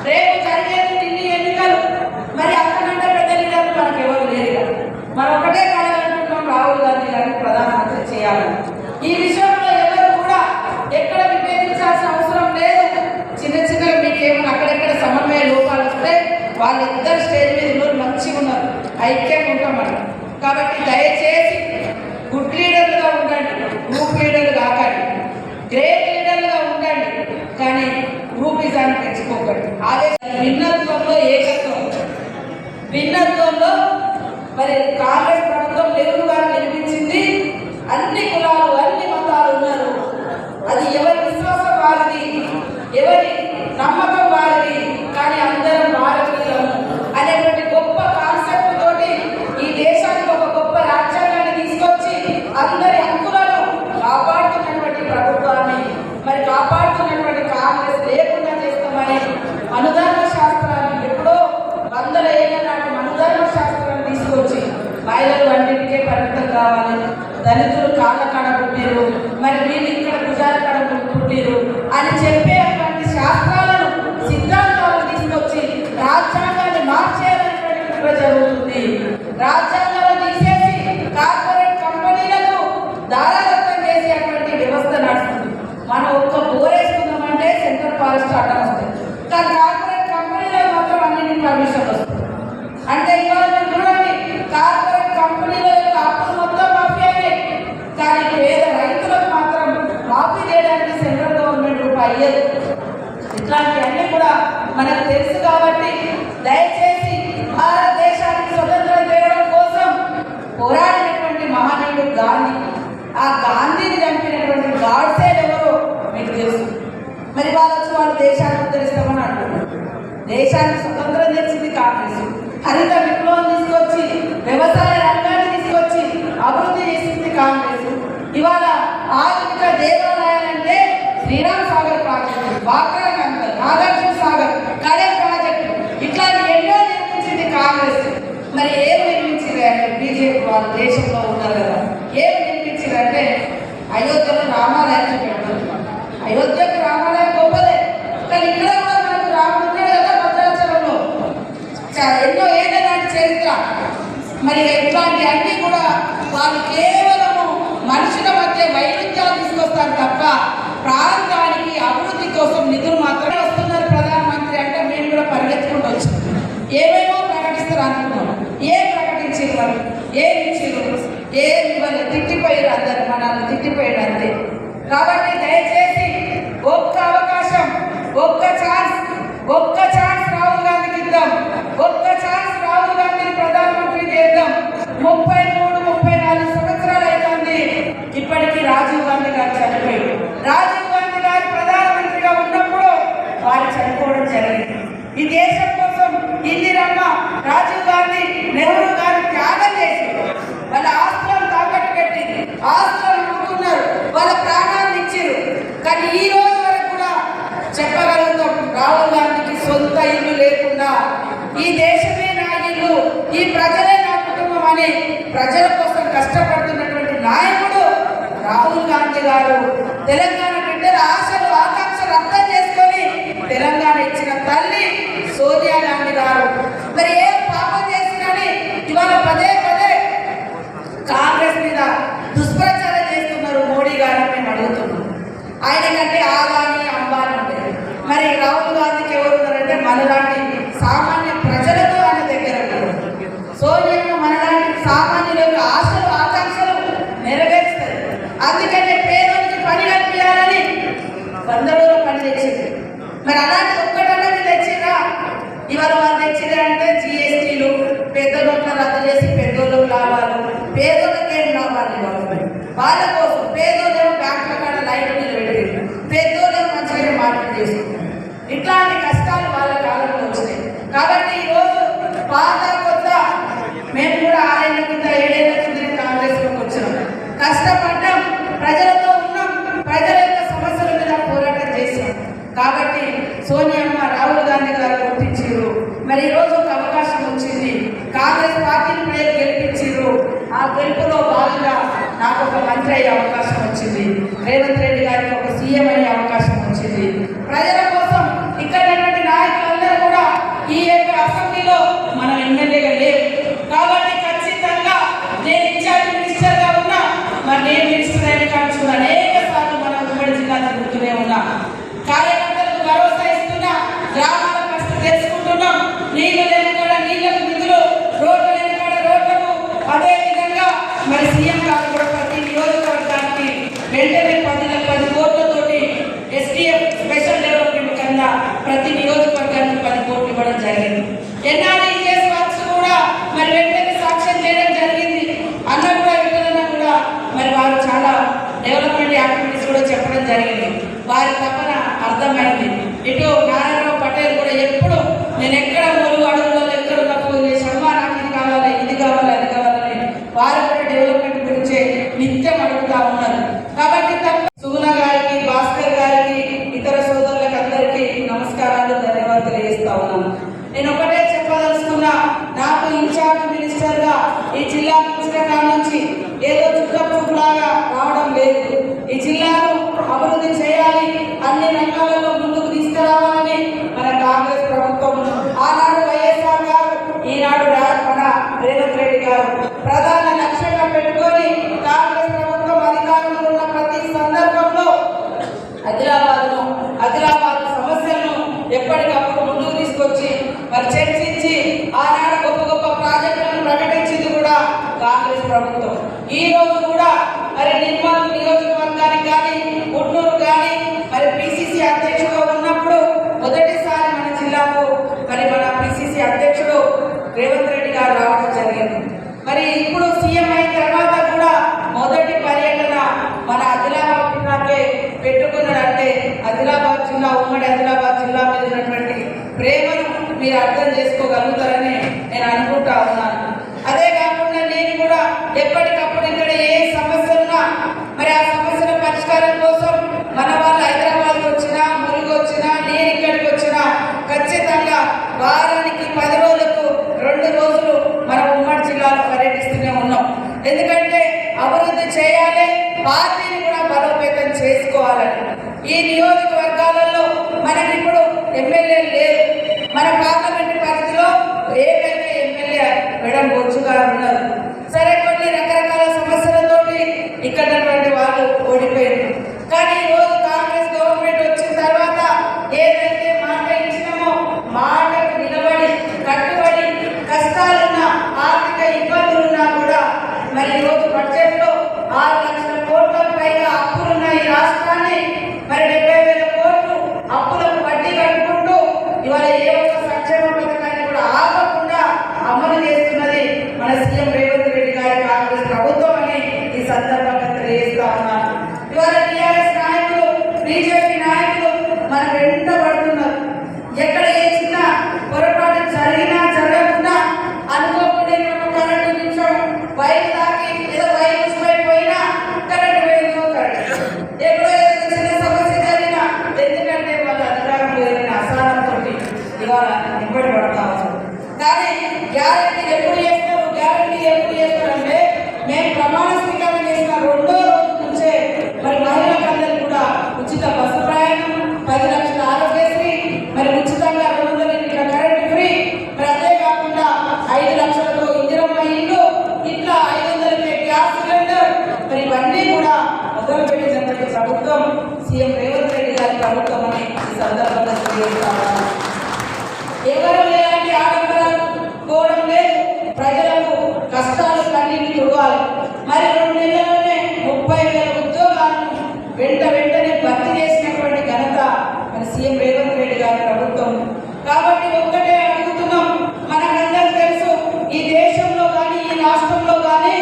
రేపు జరిగేది ఢిల్లీ ఎన్నికలు, మరి అంతకంటే పెద్ద లీడర్లు మనకు ఎవరు లేరు కదా. మనం ఒకటే కావాలనుకుంటున్నాం, రాహుల్ గాంధీ గారిని ప్రధానమంత్రి చేయాలని. ఈ విషయంలో ఎవరు కూడా ఎక్కడ విభేదించాల్సిన అవసరం లేదు. చిన్నగా మీకు ఏమైనా అక్కడెక్కడ సమన్వయ లోపాలు వస్తే వాళ్ళిద్దరు స్టేజ్ మీద ఉన్నోరు మంచిగా ఉన్నారు, ఐక్యంగా ఉంటామని. కాబట్టి దయచేసి గుడ్ లీడర్లుగా ఉండండి, గ్రూప్ లీడర్లు కాకండి, గ్రేట్ లీడర్లుగా ఉండండి, కానీ గ్రూపిజాన్ని పెంచుకోకండి. అదే భిన్నత్వంలో ఏకత్వం, భిన్నత్వంలో మరి కాంగ్రెస్ ప్రభుత్వం నెహ్రూ గారు నిర్మించింది. అన్ని కులాలు, అన్ని మతాలు ఉన్నారు. అది ఎవరి విశ్వాసం వారిది, ఎవరి నమ్మకం వారిది, కానీ అందరం భారతీయులు అనేటువంటి గొప్ప కాన్సెప్ట్ తోటి ఈ దేశానికి ఒక గొప్ప రావాలి, దళితులు కాళ్ళ కాడ పుట్టిరు, మరి వీళ్ళు ఇక్కడ భుజాల కాడ పుట్టిరు అని చెప్పేటువంటి శాస్త్రాలను సిద్ధాంతాలను తీసుకొచ్చి రాజ్యాంగాన్ని మార్చేయాలనేటువంటి కుట్ర జరుగుతుంది. రాజ్యాంగాలు తీసేసి కార్పొరేట్ కంపెనీలకు దారాదత్తం చేసేటువంటి వ్యవస్థ నడుస్తుంది. మనం ఒక్క బోరేసుకుందామంటే సెంట్రల్ ఫారెస్ట్ అడ్డం వస్తుంది, కానీ కార్పొరేట్ కంపెనీలకు మాత్రం అన్నింటి పర్మిషన్ వస్తుంది. అంటే ఇవాళ మీరు చూడండి, కార్పొరేట్ కంపెనీల యొక్క అప్పులు మొత్తం మాఫీ అయినాయి, కానీ పేద రైతులకు మాత్రం మాఫీ చేయడానికి సెంట్రల్ గవర్నమెంట్ రూపాయి అయ్యేది. ఇట్లాంటివన్నీ కూడా మనకు తెలుసు కాబట్టి దయచేసి భారతదేశానికి స్వతంత్రం తేవడం కోసం పోరాడినటువంటి మహనీయుడు గాంధీ, ఆ గాంధీని చంపినటువంటి గాడ్సే ఎవరో మీకు తెలుసు. మరి వాళ్ళు దేశాన్ని ఉద్ధరిస్తామని అంటున్నారు. దేశానికి స్వతంత్రం తెచ్చింది కాంగ్రెస్. హరిత విప్లవం తీసుకొచ్చి వ్యవసాయ రంగాన్ని తీసుకొచ్చి అభివృద్ధి చేసింది కాంగ్రెస్. ఇవాళ ఆధునిక దేవాలయాలంటే శ్రీరామ్ సాగర్ ప్రాజెక్టు, బాక్రా గంగల్, నాగార్జున సాగర్, కడెం ప్రాజెక్టు, ఇట్లాంటి ఎన్నో నిర్మించింది కాంగ్రెస్. మరి ఏం నిర్మించింది అంటే బీజేపీ వాళ్ళు దేశంలో ఉన్నారు కదా, ఏం నిర్మించిందంటే అయోధ్యలో రామాలయం పెట్టారు. అయోధ్యకు రామాలయం గొప్పదే, కానీ ఇక్కడ కూడా మనకు రాముడు ఉన్నాడు కదా భద్రాచలంలో, ఎన్నో ఏళ్ళ నాటి చరిత్ర. మరి ఇట్లాంటి అన్ని కూడా వాళ్ళు కేవలము మనుషుల మధ్య వైరుధ్యాలు తీసుకొస్తారు తప్ప ప్రాంతానికి అభివృద్ధి కోసం నిధులు మాత్రమే వస్తున్నారు. ప్రధానమంత్రి అంటే మేము కూడా పరిగెత్తుకుంటూ వచ్చాం, ఏమేమో ప్రకటిస్తారు అనుకున్నాం. ఏం ప్రకటించారు వాళ్ళు, ఏం ఇచ్చారు, ఏం ఇవ్వాలి, తిట్టిపోయారు, అందరు మనల్ని తిట్టిపోయాడు అంతే. కాబట్టి దయచేసి ఒక్క అవకాశం, ఒక్క ఛాన్స్ రాహుల్ గాంధీకి ఇద్దాం, ఒక్క ఛాన్స్ రాహుల్ గాంధీని ప్రధానమంత్రి చేద్దాం. 33-34 సంవత్సరాలు అవుతుంది, ఇప్పటికీ రాజీవ్ గాంధీ గారు చనిపోయారు. రాజీవ్ గాంధీ గారు ప్రధానమంత్రిగా ఉన్నప్పుడు వారు చనిపోవడం జరిగింది. ఈ దేశం కోసం ఇందిరమ్మ, రాజీవ్ గాంధీ, నెహ్రూ గారు త్యాగం చేశారు. వాళ్ళ ఆస్తులను తాకట్టు పెట్టి ఆస్తులను అమ్ముకున్నారు, వాళ్ళ ప్రాణాలను ఇచ్చారు. కానీ ఈ రోజు వరకు కూడా చెప్పగలుగుతాం, రాహుల్ గాంధీకి సొంత ఇల్లు లేకుండా ఈ దేశమే నా ఇల్లు, ఈ ప్రజలే నా కుటుంబం అని ప్రజల కోసం కష్టపడుతున్నటువంటి నాయకుడు రాహుల్ గాంధీ గారు. తెలంగాణ బిడ్డల ఆశలు ఆకాంక్షలు అర్థం చేసుకొని తెలంగాణ ఇచ్చిన తల్లి సోనియా గాంధీ గారు. మరి ఏ పాపం చేసినని ఇవాళ పదే కాంగ్రెస్ మీద దుష్ప్రచారం చేస్తున్నారు మోడీ గారు. మేము అడుగుతున్నాం, ఆయన కంటే ఆదాని అంబానీ ఉంటారు. మరి రాహుల్ గాంధీకి ఎవరు ఉన్నారంటే మనలాంటి సామాన్య ప్రజలతో ఆయన దగ్గర ఉన్నారు. సోనియా మనలాంటి సామాన్యుల యొక్క ఆశలు ఆకాంక్షలు నెరవేరుస్తారు. అందుకనే పేదలకు పని కల్పించాలని 100 రోజుల పని తెచ్చింది. మరి అలాంటి ఒక్కటన్నది తెచ్చిరా? ఇవాళ వాళ్ళు తెచ్చిరా అంటే జిఎస్టీలు, పెద్ద నోట్ల రద్దు చేసి పెద్దోళ్ళకు లాభాలు, పేదోళ్ళకి ఏం లాభాలు ఇవ్వాలి. వాళ్ళ కోసం పేదోళ్ళేమో బ్యాంకుల కాడ లైట్ నిలబెట్టారు, పెద్దోళ్ళేమో మంచిగా మార్కెట్ చేస్తున్నారు. ఇట్లాంటి కష్టాలు వాళ్ళ కాలంలో వచ్చినాయి. కాబట్టి ఈరోజు పాత కొత్త మేము కూడా 6 ఏళ్ల కింద 7 ఏళ్ల కింద కాంగ్రెస్లోకి వచ్చినాం, కష్టపడ్డాం, ప్రజలతో ఉన్నాం, ప్రజల యొక్క సమస్యల మీద పోరాటం చేశాం. కాబట్టి సోనియమ్మ, రాహుల్ గాంధీ గారు గుర్తించారు. మరి ఈరోజు ఒక అవకాశం వచ్చింది, కాంగ్రెస్ పార్టీని ప్రజలు గెలిపించారు. ఆ గెలుపులో భాగంగా నాకు ఒక మంత్రి అయ్యే అవకాశం వచ్చింది, రేవంత్ రెడ్డి గారికి ఒక సీఎం అయ్యే అవకాశం వచ్చింది. ప్రజల కోసం ఇక్కడ నాయకులందరూ కూడా ఈ యొక్క అసెంబ్లీలో మనం ఎమ్మెల్యేగా లేవు. కాబట్టి ఖచ్చితంగా నేను ఇన్ఛార్జ్ మినిస్టర్గా ఉన్నా, మరి నేను మినిస్టర్ అయిన కావచ్చు అనేక సార్లు మన ఉమ్మడి జిల్లా తిరుగుతూనే ఉన్నా. కార్యకర్తలకు భరోసా ఇస్తున్నా, గ్రామాల పరిస్థితి తెలుసుకుంటున్నాం. నీళ్లు లేని కాడ నీళ్లకు నిధులు, రోడ్లు లేని కాడ రోడ్లకు, అదే విధంగా మరి సీఎం గారు కూడా ప్రతి నియోజకవర్గానికి వెంటనే 10 కోట్లతోటి SDF స్పెషల్ డెవలప్మెంట్ కింద ప్రతి నియోజకవర్గానికి 10 కోట్లు ఇవ్వడం జరిగింది. NREGS వర్క్స్ కూడా మరి వెంటనే సాక్ష్యం చేయడం జరిగింది. అన్న కూడా విడుదలన్న కూడా మరి వారు చాలా డెవలప్మెంట్ యాక్టివిటీస్ కూడా చెప్పడం జరిగింది. వారి తపన అర్థమైంది. ఇటు నారాయణరావు పటేల్ కూడా ఎప్పుడు నేను ఎక్కడ మూడు అడుగులో ఎక్కడ ఫోన్ చేసి అమ్మా నాకు ఇది కావాలి, ఇది కావాలి, అది కావాలని వారు కూడా డెవలప్మెంట్ గురించే నిత్యం అడుగుతా ఉన్నారు. కాబట్టి సుగుణ గారికి, భాస్కర్ గారికి, ఇతర సోదరులకు అందరికీ నమస్కారాలు, ధన్యవాదాలు తెలియజేస్తా ఉన్నాను. నేను ఒకటే చెప్పదలుచుకున్నా, నాకు ఇన్ఛార్జ్ మినిస్టర్గా ఈ జిల్లా నుంచి ఏదో రంగాలలో ముందుకు తీసుకురావాలని మన కాంగ్రెస్ ప్రభుత్వం, ఆనాడు వైఎస్ఆర్ గారు, ఈనాడు మన రేవంత్ రెడ్డి గారు ప్రధాన లక్ష్యంగా పెట్టుకొని కాంగ్రెస్ ప్రభుత్వం అధికారంలో ఉన్న ప్రతి సందర్భంలో ఆదిలాబాద్ సమస్యలను ఎప్పటికప్పుడు ముందుకు తీసుకొచ్చి మరి చర్చించి ఆనాడు గొప్ప గొప్ప ప్రాజెక్టులను ప్రకటించింది కూడా కాంగ్రెస్ ప్రభుత్వం. ఈ రోజు కూడా మరి నిర్మల్ నియోజకవర్గానికి కానీ గుంటూరు కానీ మరి పిసిసి అధ్యక్షుడు ఉన్నప్పుడు మొదటిసారి మన జిల్లాకు మరి మన పిసిసి అధ్యక్షుడు రేవంత్ రెడ్డి గారు రావడం జరిగింది. మరి ఇప్పుడు సీఎం అయిన తర్వాత కూడా మొదటి పర్యటన మన ఆదిలాబాద్ జిల్లాకే పెట్టుకున్నాడంటే ఆదిలాబాద్ జిల్లా, ఉమ్మడి ఆదిలాబాద్ జిల్లా మీద ఉన్నటువంటి ప్రేమను మీరు అర్థం చేసుకోగలుగుతారని నేను అనుకుంటా ఉన్నాను. అదే కాకుండా నేను కూడా ఎప్పటికప్పుడు ఇక్కడ ఏ సమస్య ఉన్నా మరి ఆ సమస్యల పరిష్కారం కోసం మన వాళ్ళు హైదరాబాద్కి వచ్చినా, ములుగు వచ్చినా, నేను ఇక్కడికి వచ్చినా ఖచ్చితంగా వారానికి 10 రోజులకు 2 రోజులు మన ఉమ్మడి జిల్లాలో పర్యటిస్తూనే ఉన్నాం. ఎందుకంటే అభివృద్ధి చేయాలి, పార్టీని కూడా బలోపేతం చేసుకోవాలని. ఈ నియోజకవర్గాలలో మనకి ఇప్పుడు ఎమ్మెల్యే లేరు. మన పార్లమెంట్ పరిధిలో ఏకైక ఎమ్మెల్యే మేడం బొచ్చు గారు ఉన్నారు. సరే, కొన్ని రకరకాల సమస్యలతోటి ఇక్కడ వాళ్ళు ఓడిపోయారు. కానీ ఈరోజు కాంగ్రెస్ గవర్నమెంట్ వచ్చిన తర్వాత ఏదైతే మాట ఇచ్చినామో మాటకు నిలబడి కట్టుబడి కష్టాలున్నా, ఆర్థిక ఇబ్బందులున్నా కూడా మరి ఈరోజు బడ్జెట్లో 6 లక్షల కోట్లకు పైగా అప్పులున్న ఈ రాష్ట్రాన్ని మరి 70,000 కోట్లు అప్పులకు వడ్డీ కట్టుకుంటూ ఇవాళ ఏ ఒక్క సంక్షేమ పథకాన్ని కూడా ఆగకుండా అమలు చేస్తున్నది మన సీఎం రేవంత్ రెడ్డి గారి కాంగ్రెస్ ప్రభుత్వం అని ఈ సందర్భంగా తెలియజేస్తా ఉన్నాను. ఇవాళ టీఆర్ఎస్ నాయకులు, బీజేపీ నాయకులు మన వెంట పడుతున్నారు. ఎక్కడ ఏ చిన్న పొరపాటు జరిగినా జరగకుండా అనుకోకుండా కరెంటు నిమిషం వైపు దాకి ఏదో వైపు పోయినా కరెంటు పోయిందో కరెంటు ఎక్కడో ఏదో చిన్న సమస్య జరిగినా ఎందుకంటే వాళ్ళ అధికారం పోయిన అసహనంతో ఇవాళ ఇబ్బంది పడతా ఉన్నారు. కానీ గ్యారెంటీ ఎప్పుడు చేస్తారంటే మేము ప్రమాణ స్వీకారం చేసిన 2వ రోజు నుంచే మరి మహిళలందరూ కూడా ఉచిత బస్సు ప్రయాణం, 10 లక్షల ఆరోగ్యశ్రీ, మరి ఉచితంగా 200 యూనిట్ల కరెంటు ఫ్రీ, మరి అదే కాకుండా 5 లక్షలతో ఇందిరమ్మ ఇల్లు, ఇట్లా 500 గ్యాస్ సిలిండర్, మరి ఇవన్నీ కూడా మొదలుపెట్టినటువంటి ప్రభుత్వం సీఎం రేవంత్ రెడ్డి గారి ప్రభుత్వం అని ఈ సందర్భంగా తెలియజేస్తాను. ఎవరు ఎలాంటి ఆడంబరాలు పోవడం లేదు. ప్రజలకు కష్టాలు కన్నీళ్ళు తుడవాలి. మరి 2 నెలల్లోనే 30,000 ఉద్యోగాలను వెంటనే భర్తీ చేసినటువంటి ఘనత మన సీఎం రేవంత్ రెడ్డి గారి ప్రభుత్వం. కాబట్టి ఒక్కటే అడుగుతున్నాం, మనకందరికీ తెలుసు ఈ దేశంలో కానీ ఈ రాష్ట్రంలో కానీ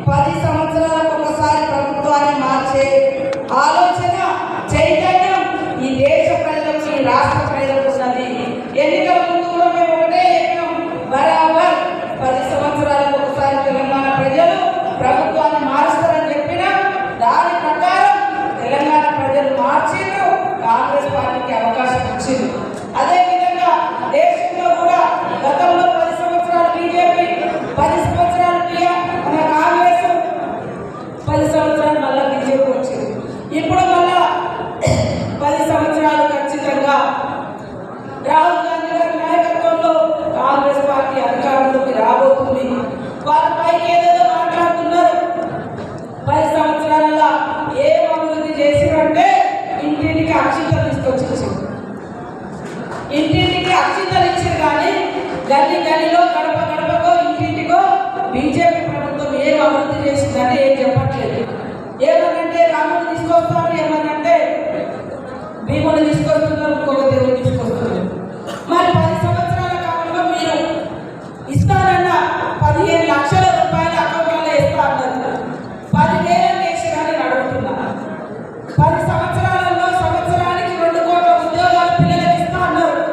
10 సంవత్సరాలకు ఒకసారి ప్రభుత్వాన్ని మార్చే ఆలోచన, చైతన్యం ఈ దేశ ప్రజలకు, ఈ రాష్ట్ర ప్రజలకు ఉన్నది. ఎన్నికల ముందు కూడా మేము ఒకటే చెప్పినాం, బరాబర్ 10 సంవత్సరాలకు ఒకసారి తెలంగాణ ప్రజలు ప్రభుత్వాన్ని మారుస్తారని చెప్పినా దాని ప్రకారం తెలంగాణ ప్రజలు మార్చిండ్రు, కాంగ్రెస్ పార్టీకి అవకాశం వచ్చింది. అదేవిధంగా దేశంలో కూడా గతంలో 10 సంవత్సరాలు బీజేపీ, 10 సంవత్సరాలు మన కాంగ్రెస్, 10 సంవత్సరాలు మళ్ళా బీజేపీ వచ్చింది. ఇప్పుడు మళ్ళా 10 సంవత్సరాలు ఖచ్చితంగా రాహుల్ గాంధీ గారి నాయకత్వంలో కాంగ్రెస్ పార్టీ అధికారంలోకి రాబోతుంది. వారి పైకి ఏదేదో మాట్లాడుతున్నారు. 10 సంవత్సరాలలో ఏం అభివృద్ధి చేసినంటే ఇంటింటికి అక్షింతలు తీసుకొచ్చేసి, ఇంటింటికి అక్షింతలు ఇచ్చారు. కానీ గల్లీలో గడపకో ఇంటింటికో బీజేపీ ప్రభుత్వం ఏం అభివృద్ధి చేసిందంటే ఏం చెప్పట్లేదు. ఏమనంటే రాముడు తీసుకొస్తారు, ఏమనంటే భీముడు తీసుకొస్తున్నారు, ఇంకొక దేవుడు తీసుకొస్తున్నారు. మరి 10 సంవత్సరాల కాలంలో మీరు ఇస్తానన్న 15 లక్షల రూపాయల అకౌంట్లో ఇస్తా అన్నారు. 10,000 వేసి కానీ అడుగుతున్నారు. 10 సంవత్సరాలలో సంవత్సరానికి 2 కోట్ల ఉద్యోగాలు పిల్లలకు ఇస్తా అన్నారు.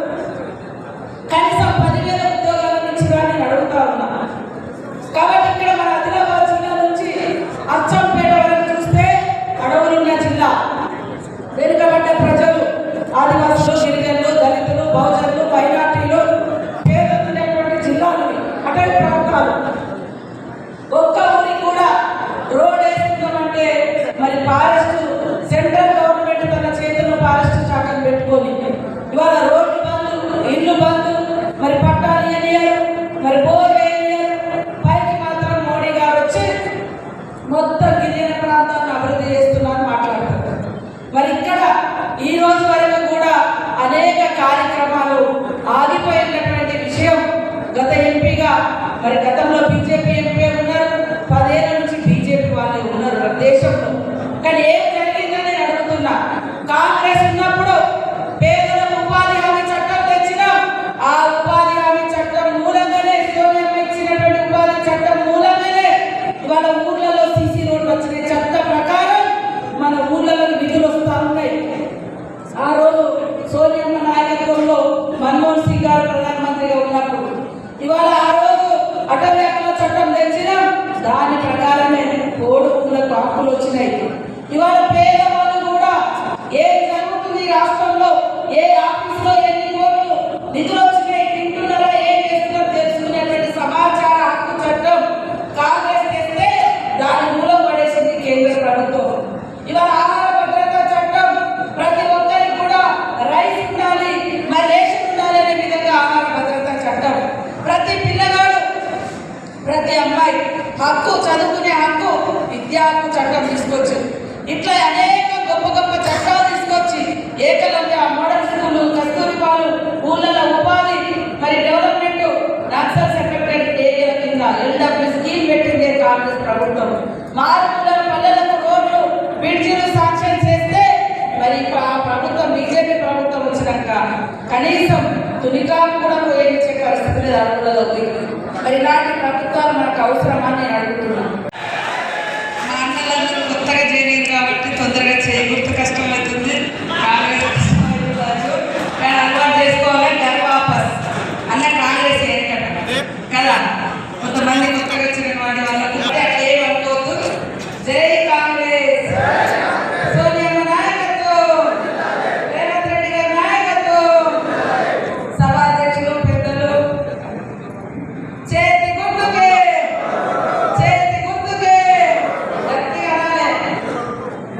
కనీసం 10,000 ఉద్యోగాల నుంచి కానీ అడుగుతా ఉన్నారు. కాబట్టి ఇక్కడ మన ఆదిలాబాద్ జిల్లా నుంచి అచ్చంపేట వరకు చూస్తే అడవులున్న జిల్లా, వెనుకబడ్డ ప్రజలు, ఆదివాసులు, గిరిజనులు, దళితులు, బహుజనులు, మైనార్టీలు పేదలున్నటువంటి జిల్లాలు, అటవీ ప్రాంతాలు. ఒక్క ఊరికి కూడా రోడ్ వేస్తున్నామంటే మరి ఫారెస్ట్, సెంట్రల్ గవర్నమెంట్ తన చేతుల్లో ఫారెస్ట్ శాఖను గిరిజన ప్రాంతాలను అభివృద్ధి చేస్తున్నారని మాట్లాడుతున్నారు. మరి ఇక్కడ ఈ రోజు వరకు కూడా అనేక కార్యక్రమాలు ఆగిపోయినటువంటి విషయం గత ఎంపీగా మరి గతంలో బీజేపీ ఎంపీ ఉన్నారు, 10 ఏళ్ల నుంచి బీజేపీ వాళ్ళే ఉన్నారు మన దేశంలో. కానీ ఏం జరిగిందని నేను అడుగుతున్నా. కాంగ్రెస్ ఉన్నప్పుడు పేదలకు ఉపాధి హామీ చట్టం తెచ్చినాం. ఆ ఉపాధి హామీ చట్టం మూలంగానే సోనియమ్మ ఇచ్చినటువంటి ఉపాధి చట్టం మూలంగానే ఇవాళ ఊర్లలో సీసీ రోడ్లు వచ్చిన చట్టం ప్రకారం మన ఊర్లలో నిధులు వస్తూ ఉన్నాయి. ఆ రోజు సోనియమ్మ నాయకత్వంలో మన్మోహన్ సింగ్ గారు ప్రధానమంత్రిగా ఉన్నప్పుడు ఇవాళ ఆ రోజు అటవీ హక్కుల చట్టం తెచ్చినాం. దాని ప్రకారమే కోడుకులకు హక్కులు వచ్చినాయి. ఇవాళ పేదవాళ్ళు కూడా ఏం జరుగుతుంది రాష్ట్రంలో, ఏ ఆఫీసులో ఎన్ని కోట్లు నిధులు వచ్చినాయి, తింటున్నారా, ఏం చేస్తున్నారో తెలుసుకునేటువంటి సమాచార హక్కు చట్టం కాంగ్రెస్ తెస్తే దాని మూలం పడేసింది కేంద్ర ప్రభుత్వం. ఇవాళ ఆహార భద్రతా చట్టం ప్రతి ఒక్కరికి కూడా రైస్ ఉండాలి, మరి రేషన్ ఉండాలి అనే విధంగా ఆహార భద్రతా చట్టం, ప్రతి పిల్లగాడు ప్రతి అమ్మాయి హక్కు, చదువుకునే హక్కు, విద్యా హక్కు చట్టం తీసుకొచ్చింది. ఇట్లా అనేక గొప్ప గొప్ప చట్టాలు తీసుకొచ్చి ఏకలవ్య మోడల్ స్కూలు, కస్తూరిబాలు, ఊళ్ళలో ఉపాధి, మరి డెవలప్మెంట్, నక్సల్ సెక్రటరీ ఏరియాల కింద LW స్కీమ్ పెట్టిందే కాంగ్రెస్ ప్రభుత్వం. మారుమూల పల్లెలకు రోడ్లు, బ్రిడ్జిలు శాంక్షన్ చేస్తే మరి ఆ ప్రభుత్వం బీజేపీ ప్రభుత్వం వచ్చినాక కనీసం తునికాలు కూడా పోయించే పరిస్థితి లేదు అడుగులలో. మరి ఇలాంటి ప్రభుత్వాలు మనకు అవసరమని నేను అడుగుతున్నాను. మా అన్నలందరూ కొత్తగా చేయలేదు కాబట్టి తొందరగా చేయకూడదు, కష్టమవుతుంది. కాంగ్రెస్ కానీ అలవాటు చేసుకోవాలి. గర్వాపస్ అన్న కాంగ్రెస్ కదా, కొంతమంది కొత్తగా వచ్చిన వాడి వాళ్ళకు అట్లా ఏమనుకోవద్దు. జై కాంగ్రెస్, సోనియమ్మ నాయకత్వం, రేవంత్ రెడ్డి గారి నాయకత్వం. సభాధ్యక్షులు పెద్దలు చేతి గుర్తుకే, చేతి గుర్తుకే గట్టిగా అనాలి.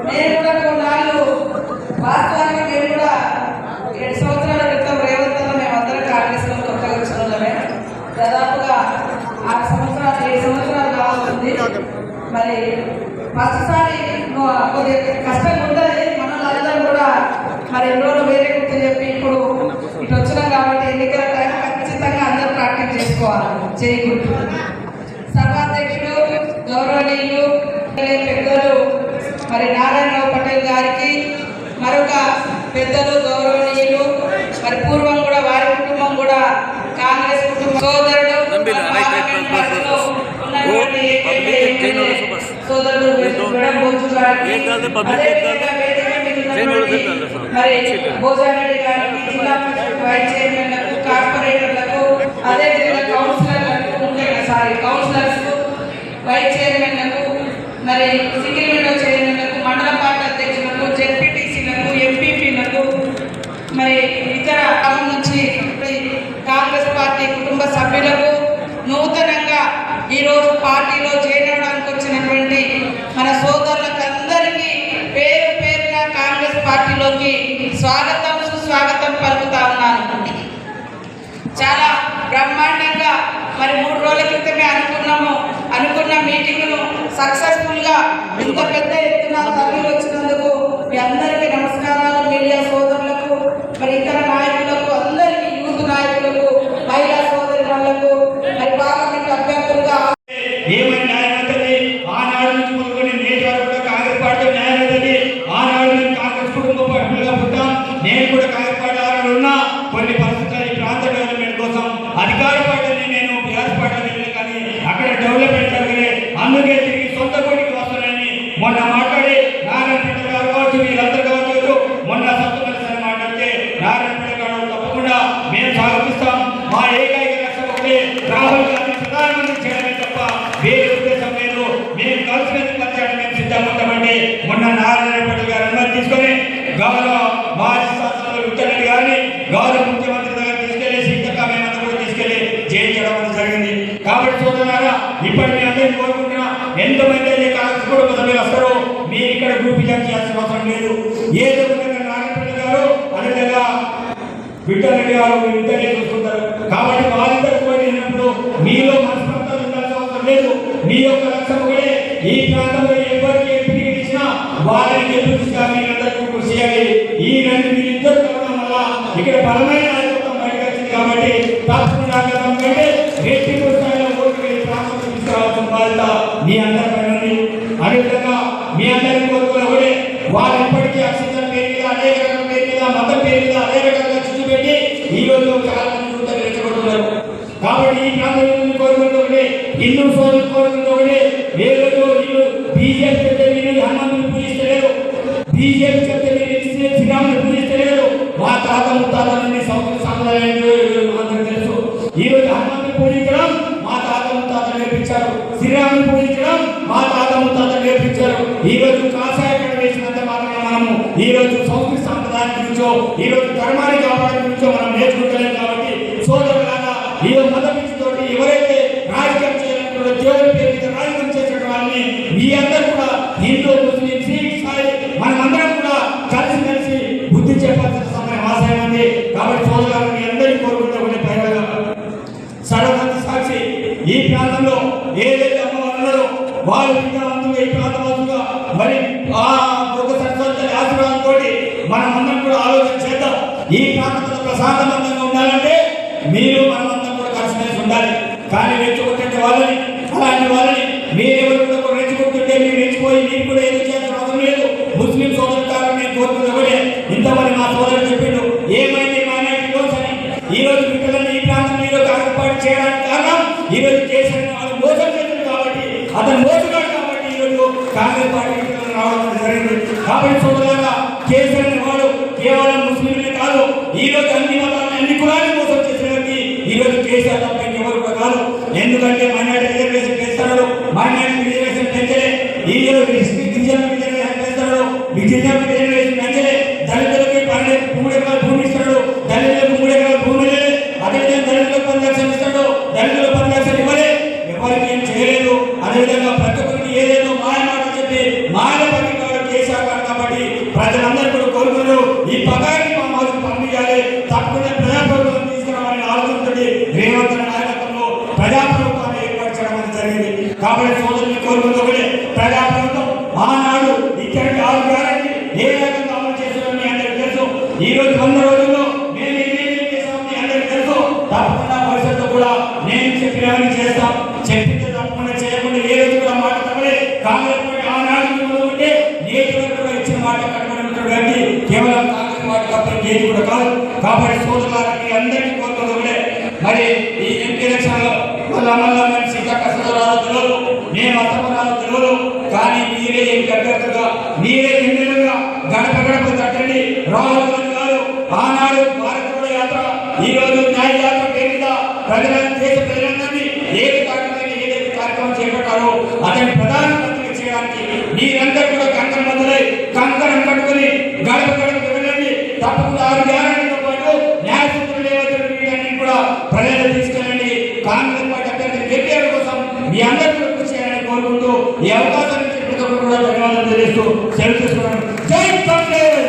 నేను కూడా కొన్నాళ్ళు వాస్తవానికి మేము కూడా 7 సంవత్సరాల క్రితం రేవంత్లో మేమందరం కాంగ్రెస్లో కొత్తగా వచ్చిన వాళ్ళమే. దాదాపుగా 6 సంవత్సరాలు 7 సంవత్సరాలు కావాల్సింది. మరి ఫస్ట్ సారి కొద్దిగా కష్టంగా ఉంటుంది. మనల్ని కూడా మరి ఎన్ని రోజులు వేరే గుర్తు చెప్పి ఇప్పుడు ఇటు వచ్చినాం కాబట్టి ఎన్నికల టైం ఖచ్చితంగా అందరూ ప్రాక్టీస్ చేసుకోవాలి. చేయకూడదు. సభాధ్యక్షుడు గౌరవనీయులు పెద్దలు మరి నారాయణరావు పటేల్ గారికి, మరొక పెద్దలు గౌరవనీయులు మరి పూర్వం కూడా వారి కుటుంబం కూడా కాంగ్రెస్ కుటుంబ సోదరుడు సోదరుడు మరి భోజారెడ్డి గారికి, జిల్లా పరిషత్ వైస్ చైర్మన్లకు, కార్పొరేటర్లకు, అదేవిధంగా కౌన్సిలర్స్, వైస్ చైర్మన్లకు, మరి సింగిల్ విండో చైర్మన్లకు, మండల పార్టీ అధ్యక్షులకు, జెడ్పీటీసీలకు, ఎంపీపీలకు, మరి ఇతర గ్రామం నుంచి కాంగ్రెస్ పార్టీ కుటుంబ సభ్యులకు, నూతనంగా ఈరోజు పార్టీలో చేరడానికి వచ్చినటువంటి మన సోదరులకు అందరికీ పేరు పేరున కాంగ్రెస్ పార్టీలోకి స్వాగతం సుస్వాగతం పలుకుతా ఉన్నాను. చాలా బ్రహ్మాండంగా మరి 3 రోజుల క్రితమే అనుకున్న మీటింగ్ను సక్సెస్ఫుల్గా ఇంత పెద్ద ఎత్తున తరలి వచ్చినందుకు మీ అందరికీ నమస్కారాలు. మీడియా సోదరులకు, మరి ఇతర నాయకులకు, అందరికీ యూత్ నాయకులకు, మహిళా సోదరి వాళ్ళకు, మరి పార్లమెంట్ అభ్యర్థులుగా ఏమైనా న్యాయమవుతుంది. ఆనాడు నుంచి మొదలుకొని నేటి వరకు కూడా కాంగ్రెస్ పార్టీ న్యాయమవుతుంది. ఆనాడు నేను కాంగ్రెస్ కుటుంబ సభ్యులుగా పుట్టాం. నేను కూడా కాంగ్రెస్ పార్టీ ఉన్నా. కొన్ని పరిస్థితులు ఈ ప్రాంత డెవలప్మెంట్ కోసం అధికార పార్టీని నేను బీఆర్ఎస్ పార్టీ వెళ్ళి కానీ అక్కడ డెవలప్మెంట్ జరిగినాయి. అందుకే తిరిగి సొంత కోటికి వస్తున్నాయని మొన్న మాట్లాడి నారాయణపేట గారు కావచ్చు, వీళ్ళందరూ కావచ్చు, మొన్న సొంతమని మాట్లాడితే నారాయణపేట గారు తప్పకుండా మేము స్వాగతిస్తాం. మా ఏకైక లక్ష్యం ఒకటే, రాహుల్ గాంధీ ప్రధానమంత్రి చేయడమే తప్ప వేరే ఉద్దేశం లేదు. మేము కలిసి పనిచేయడం మేము సిద్ధంగా ఉంటామండి. మొన్న నారాయణపేట గారు అనుమతి తీసుకొని గౌరవ మాజీ శాసనసభ్యులు ఉత్తరెడ్డి గారిని గౌరవ ముఖ్యమంత్రి దగ్గర తీసుకెళ్లి సీతక్క మేమంతా కూడా తీసుకెళ్లి చేయించడం జరిగింది. కాబట్టి సోదరులారా, ఇప్పటి మీ అందరినీ కోరుకుంటున్నా, ఎంతమంది అయితే కాంగ్రెస్ కుటుంబ సభ్యులు వస్తారో మీరు ఇక్కడ గ్రూప్ విజయం చేయాల్సిన అవసరం లేదు. ఏదో విధంగా నారాయణపేట గారు అదేవిధంగా విఠలరెడ్డి గారు ఇద్దరే చూసుకుంటారు. కాబట్టి వాళ్ళిద్దరు పోయినప్పుడు మీలో మనస్పర్ధలు ఉండాల్సిన అవసరం లేదు. మీ యొక్క లక్ష్యం కూడా ఈ ప్రాంతంలో ఎవరికి వాళ్ళని గెలిపించగా మీరందరూ కృషి చేయాలి. ఈ రెండు మీరిద్దరు కలవడం వల్ల ఇక్కడ బలమైన నాయకత్వం బయటకు వచ్చింది కాబట్టి తప్పకుండా కంటే రెట్టింపు స్థాయిలో ఓటు ప్రాంతం తీసుకురావాల్సిన బాధ్యత మీ అందరిపై ఉంది. అదేవిధంగా మీ అందరి కోరుకున్న కూడా వాళ్ళు ఇప్పటికీ అక్షింతల పేరు మీద అనేక రకాల పేరు మీద మతం పేరు మీద అనేక రకాల చుట్టూ పెట్టి ఈ రోజు చాలా మంది చూస్తారు రెచ్చగొడుతున్నారు. కాబట్టి ఈ ప్రాంతం కోరుకుంటూ ఉంటే హిందూ సోదరులు కోరుకుంటూ ఉంటే ఏ రోజు వీళ్ళు బీజేపీ చెప్తే మీరు హనుమంతుని పూజిస్తలేరు, బీజేపీ చెప్తే మీరు శ్రీరాముని పూజిస్తలేరు. మా తాత ముత్తాతల నుండి సంప్రదాయం అందరికి తెలుసు. ఈ రోజు హనుమంతుని పూజించడం మా తాత ముత్తాతలు నేర్పించారు, శ్రీరాముని పూజించడం మా తాత ముత్తాతలు నేర్పించారు. ఈ రోజు కాషాయకరణ వేసినంత మాత్రం మనము ఈ రోజు సంస్కృతి సంప్రదాయం గురించో ఈ రోజు ధర్మాన్ని కాపాడడం గురించో మనం నేర్చుకుంటలేము. కాబట్టి సోదరులాగా ఈ మత పిచ్చితోటి ఎవరైతే రాజకీయం చేయాలనుకున్న దేవుడి పేరు మీద రాజకీయం చేసిన వాళ్ళని మీ అందరూ కూడా హిందూ ముస్లిం సిక్ సాయి మనమందరం కూడా కలిసి బుద్ధి చెప్పాల్సిన సమయం ఆశయం ఉంది. కాబట్టి సోదరులను మీ అందరినీ కోరుకుంటూ ఉండే పైగా సర్వసత్య సాక్షి ఈ ప్రాంతంలో ఏదైతే అమ్మవారు ఉన్నారో వాళ్ళు విద్యావంతులుగా ఈ ప్రాంతవాసులుగా మరి ఆ ఒక సరస్వతి ఆశీర్వాదంతో మనమందరం కూడా ఆలోచన చేద్దాం. ఈ ప్రాంతంలో ప్రశాంతవంతంగా ఉండాలంటే మీరు మనమందరం కూడా కలిసిమెలిసి ఉండాలి. కానీ రెచ్చగొట్టే వాళ్ళని అలాంటి వాళ్ళని మీరెవరు కూడా రెచ్చగొట్టుంటే మీరు రెచ్చిపోయి మీరు కూడా ఏదో చేయాల్సిన అవసరం లేదు. ముస్లిం సోదరులు కావాలని నేను కోరుకున్నప్పుడే ఇంతమంది మా సోదరులు చెప్పిండు ఏమైంది మైనారిటీ లోన్స్ అని. ఈ రోజు మిత్రులను ఈ ప్రాంతంలో కాకపోతే చేయడానికి కారణం ఈ రోజు కేసీఆర్ వాళ్ళు మోసం చేసింది కాబట్టి అతను మోసగాడు కాబట్టి ఈ రోజు కాంగ్రెస్ పార్టీ రావడం జరిగింది. కాబట్టి సోదరులారా కేసీఆర్ వాడు కేవలం ముస్లింలే కాదు ఈ రోజు అన్ని మతాలను అన్ని కులాలను మోసం చేసినవి ఈ రోజు కేసీఆర్ తప్ప ఎవరు కూడా కాదు. ఎందుకంటే మైనారిటీ రిజర్వేషన్ పెంచుతాడు, మైనారిటీ రిజర్వేషన్ పెంచలే. ఈ రోజు గిరిజన రిజర్వేషన్ పెంచుతాడు, గిరిజన రిజర్వేషన్ పెంచలే. దళితులకి 3 ఎకరాల భూమి ఇస్తాడు, దళితులకు 3 ఎకరాల భూమి లేదు. అదేవిధంగా దళితులకు 10 లక్షలు ఇస్తాడు, దళితులకు 10 లక్షలు ఇవ్వలే. ఎవరికి ఏం చేయలేదు. అదేవిధంగా ప్రతి ఒక్కరికి ఏదేదో మాయ మాటలు చెప్పి మాయ పత్రిక కేసీఆర్ కాబట్టి ప్రజలందరూ కూడా కోరుకున్నారు ఈ పగారిని మా మాకు పంపించాలి, తప్పకుండా ప్రజాప్రభుత్వం తీసుకురావాలని ఆలోచనతో రేవంత్ నాయకత్వంలో ప్రజాప్రభుత్వాన్ని ఏర్పరచడం జరిగింది. కాబట్టి సోదరుని కోరుకుంటూ ప్రజాప్రభుత్వం ఆనాడు ఇక్కడికి 6 గ్యారెంటీ ఏ రకంగా అమలు చేస్తున్నారని మీ అందరికీ తెలుసు. ఈ రోజు 100 రోజుల్లో మేము ఏమేమి చేస్తామని మీ అందరికీ తెలుసు. తప్పకుండా భవిష్యత్తు కూడా నేను చెప్పినవన్నీ చేస్తాం. చెప్పింది తప్పకుండా చేయకుండా ఏ రోజు కూడా మాట తప్పలే. కాంగ్రెస్ పార్టీ ఆనాడు ఉంటే నేటి వరకు కూడా ఇచ్చిన మాట కట్టుబడి కానీ కేవలం కాంగ్రెస్ పార్టీ తప్ప ఏది కూడా కాదు. కాబట్టి సోదరులారా అందరికీ కోరుకుంటే మరి ఈ ఎంపీ ఎలక్షన్లో మళ్ళా మేము సీతక్క సోదరాలు తెలియదు, మేము అత్తపరాలు తెలియదు. కానీ మీరే ఎంపీ అభ్యర్థులుగా మీరే ఎమ్మెల్యేలుగా గడప గడప తట్టండి. రాహుల్ గాంధీ గారు ఆనాడు భారత యాత్ర ఈ రోజు న్యాయ యాత్ర పేరు మీద దేశ ప్రజలందరినీ ఏదైతే కార్యక్రమం చేపట్టారో అతని ప్రధానమంత్రి చేయడానికి మీరందరూ కూడా కంకణం కట్టుకుని గడప గడప వెళ్ళండి. తప్పకుండా 6 గ్యారెంటీతో పాటు న్యాయసూత్రులు ఏవైతే కూడా ప్రజలు తీసుకెళ్ళండి. కాంగ్రెస్ పార్టీ అభ్యర్థిని గెలిపేయడం కోసం మీ అందరూ కూడా కృషి చేయాలని కోరుకుంటూ ఈ అవకాశాన్ని ప్రతి ఒక్కరు కూడా ధన్యవాదాలు తెలియజేస్తూ సెలవు తీసుకున్నాను. జై కాంగ్రెస్.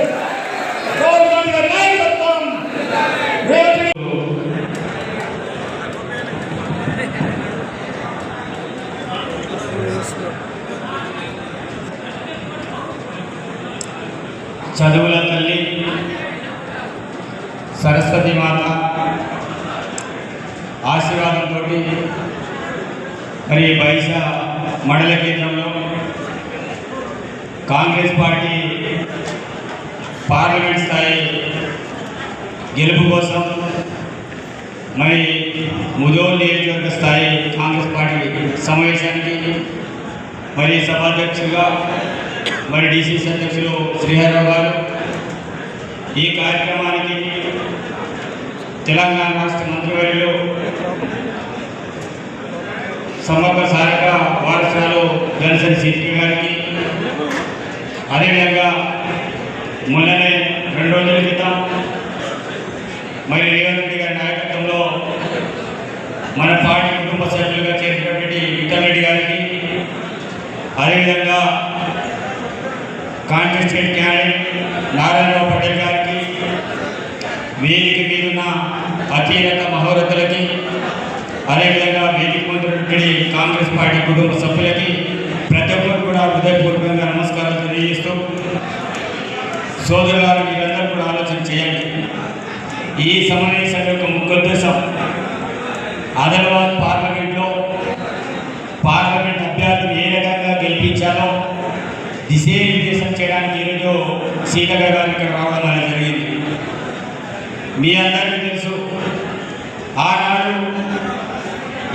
చదువుల తల్లి సరస్వతి మాత ఆశీర్వాదంతో మరి బైస మండల కేంద్రంలో కాంగ్రెస్ పార్టీ పార్లమెంట్ స్థాయి గెలుపు కోసం మరి ముదోల్ నియోజకవర్గ స్థాయి కాంగ్రెస్ పార్టీ సమావేశానికి మరి సభాధ్యక్షులుగా మరి డిసిసి అధ్యక్షులు శ్రీహరిరావు గారు ఈ కార్యక్రమానికి తెలంగాణ రాష్ట్ర మంత్రివర్యులు సమగ్ర సారక వారసురాలు జనసేన సీపీ గారికి అదేవిధంగా మొన్ననే 2 రోజుల క్రితం మరి రేవంత్ రెడ్డి గారి నాయకత్వంలో మన పార్టీ కుటుంబ సభ్యులుగా చేసినటువంటి విఠలరెడ్డి గారికి అదేవిధంగా కాంటెస్టెడ్ క్యాండిడేట్ నారాయణరావు పటేల్ గారికి వేదిక మీదున్న అతీరత మహోరతులకి అదేవిధంగా వేదిక ముందున్నటువంటి కాంగ్రెస్ పార్టీ కుటుంబ సభ్యులకి ప్రతి ఒక్కరు కూడా హృదయపూర్వకంగా నమస్కారాలు తెలియజేస్తూ సోదరులారు మీరందరూ కూడా ఆలోచన చేయండి. ఈ సమావేశం యొక్క ముఖ్య ఉద్దేశం ఆదిలాబాద్ పార్లమెంట్లో పార్లమెంట్ అభ్యర్థులు ఏ రకంగా గెలిపించాలో దిశానిర్దేశం చేయడానికి ఈరోజు సీతక్క గారు ఇక్కడ రావడం అనేది జరిగింది. మీ అందరికీ తెలుసు, ఆనాడు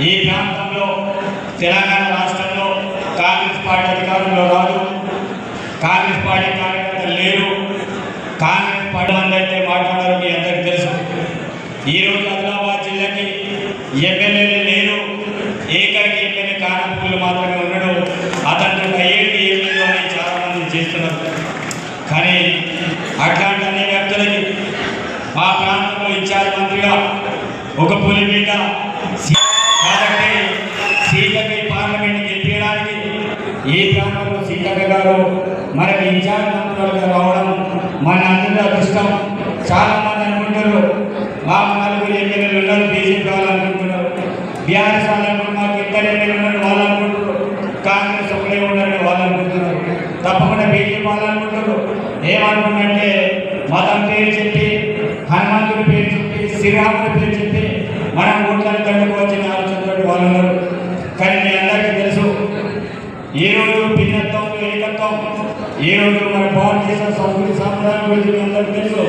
ఈ ప్రాంతంలో తెలంగాణ రాష్ట్రంలో కాంగ్రెస్ పార్టీ అధికారంలో రాదు, కాంగ్రెస్ పార్టీ కార్యకర్తలు లేరు, కాంగ్రెస్ పార్టీ మంది అయితే మాట్లాడారు మీ అందరికీ తెలుసు. ఈరోజు ఆదిలాబాద్ జిల్లాకి ఎమ్మెల్యేలు లేరు, ఏకైక ఎమ్మెల్యే కానపూర్లు మాత్రమే ఉన్నాడు. అతను ఏంటి ఏం లేదు అని చాలామంది చేస్తున్నారు. కానీ అట్లాంటి అనే వ్యక్తులకి మా ప్రాంతంలో ఇన్ఛార్జ్ మంత్రిగా ఒక పులి మీద కాబట్టి సీతక్క పార్లమెంట్ గెలిపించడానికి ఈ ప్రాంతంలో సీతక్క గారు మనకి ఇన్ఛార్జ్ మంత్రులుగా రావడం మన అందరి అదృష్టం. చాలా మంది అనుకుంటారు మా నలుగురు ఎమ్మెల్యేలు ఉన్నారు, బీజేపీ వాళ్ళు అనుకుంటున్నారు, బీఆర్ఎస్ వాళ్ళు అనుకుంటున్నారు, మాకు ఇద్దరు ఎమ్మెల్యేలు ఉన్నారు వాళ్ళు అనుకుంటున్నారు, కాంగ్రెస్ ఒకటే ఉన్నారని వాళ్ళు అనుకుంటున్నారు. తప్పకుండా బీజేపీ వాళ్ళు అనుకుంటారు. ఏమనుకుంటే మతం పేరు చెప్పి, హనుమంతుడి పేరు చెప్పి, శ్రీరాముడి పేరు చెప్పి మనం ఓట్లను తండుకోవచ్చని ఆలోచనతో వాళ్ళు ఉన్నారు. కానీ మీ అందరికీ తెలుసు, ఈరోజు భిన్నత్వం ఏకత్వం, ఈరోజు మన భారతదేశ సంస్కృతి సాంప్రదాయం గురించి మీ అందరికీ తెలుసు.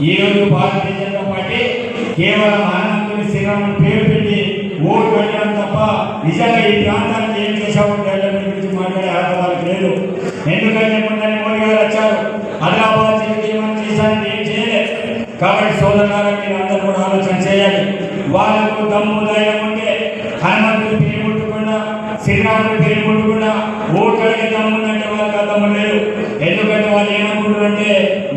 ఈరోజు భారతీయ జనతా పార్టీ కేవలం హనుమంతుడి శ్రీరాముడి పేరు పెట్టి ఓటు పెట్టడం తప్ప నిజంగా ఈ ప్రాంతానికి ఏం చేశామో గురించి మాట్లాడే ఆధారాలకు లేదు. ఎందుకంటే మొన్ననే మోడీ గారు వచ్చారు, ఆదిలాబాద్ జిల్లాకి ఏమైనా చేశారని ఏం చేయలేదు. కాబట్టి సోదరులారా మీరు అందరూ కూడా ఆలోచన చేయాలి. వాళ్ళకు దమ్ము ధైర్యం ఉంటే హనుమంతుడి పేరు ముట్టకుండా, శ్రీరాముడి పేరు ముట్టకుండా ఓటు అడిగే దమ్ము ఉందంటే వాళ్ళకి ఆ దమ్ము లేదు. ఎందుకంటే వాళ్ళు ఏమనుకుంటారంటే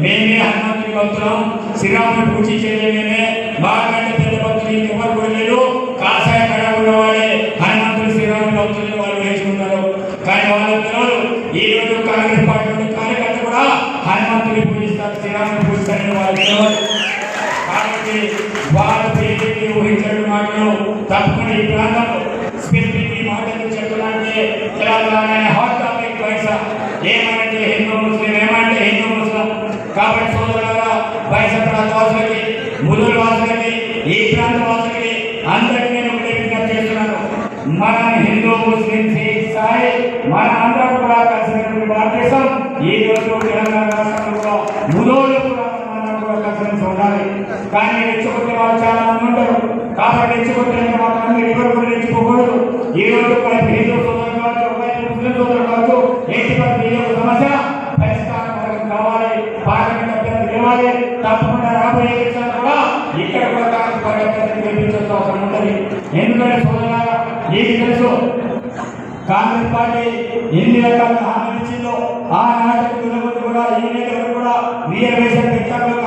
మేమే హనుమంతుడి భక్తులం, శ్రీరాముని పూజించేది మేమే, మాకంటే పెద్ద భక్తులు ఇంకెవరు కూడా లేదు, కాషాయ కడ ఉన్నవాడే హనుమంతుడు శ్రీరాముని భక్తులు వాళ్ళు వేసుకున్నారు. కానీ వాళ్ళకి తెలియదు, ఈ రోజు కాంగ్రెస్ పార్టీ కార్యకర్త కూడా హనుమంతుని పూజిస్తారు, శ్రీరాముని పూజిస్తారని వాళ్ళకి తెలియదు. కాబట్టి వాళ్ళు ఏదైతే ఊహించడం మాటలు తప్పకుండా ఈ ప్రాంతంలో స్పెసిఫిక్ ఈ మాటలు చెప్పాలంటే తెలంగాణ హాట్ టాపిక్ పైసా ఏమంటే హిందూ ముస్లిం, ఏమంటే హిందూ ముస్లిం. కాబట్టి సోదరులారా పైసా ప్రాంత వాసులకి, ములుగు వాసులకి, ఈ ప్రాంత వాసులకి అందరికీ నేను ఒకటే విజ్ఞప్తి చేస్తున్నాను. మనం హిందూ ముస్లిం సిక్ సాయి మన అందరం కూడా కలిసినటువంటి భారతదేశం ఈ రోజు తెలంగాణ రాష్ట్రంలో ములుగులో కూడా ఉండాలి. కానీ రెచ్చగొట్టే వాళ్ళు చాలా మంది ఉంటారు. కాబట్టి రెచ్చగొట్టే మాత్రం ఎవరు కూడా రెచ్చిపోకూడదు. ఈ రోజు హిందూ సోదరులు కావచ్చు, ముస్లిం సోదరులు కావచ్చు, ఎట్టి సమస్య పరిష్కారం కావాలి, పార్లమెంట్ అభ్యర్థి ఇవ్వాలి. తప్పకుండా రాబోయే ఎలక్షన్ కూడా ఇక్కడ కూడా కాంగ్రెస్ పార్టీ అభ్యర్థిని గెలిపించాల్సిన అవసరం ఉంటుంది. ఎందుకంటే సోదరులారా మీకు తెలుసు, కాంగ్రెస్ పార్టీ ఎన్ని రకాల హామీలు ఇచ్చిందో ఆ నాటకు కూడా ఈ నేతలు కూడా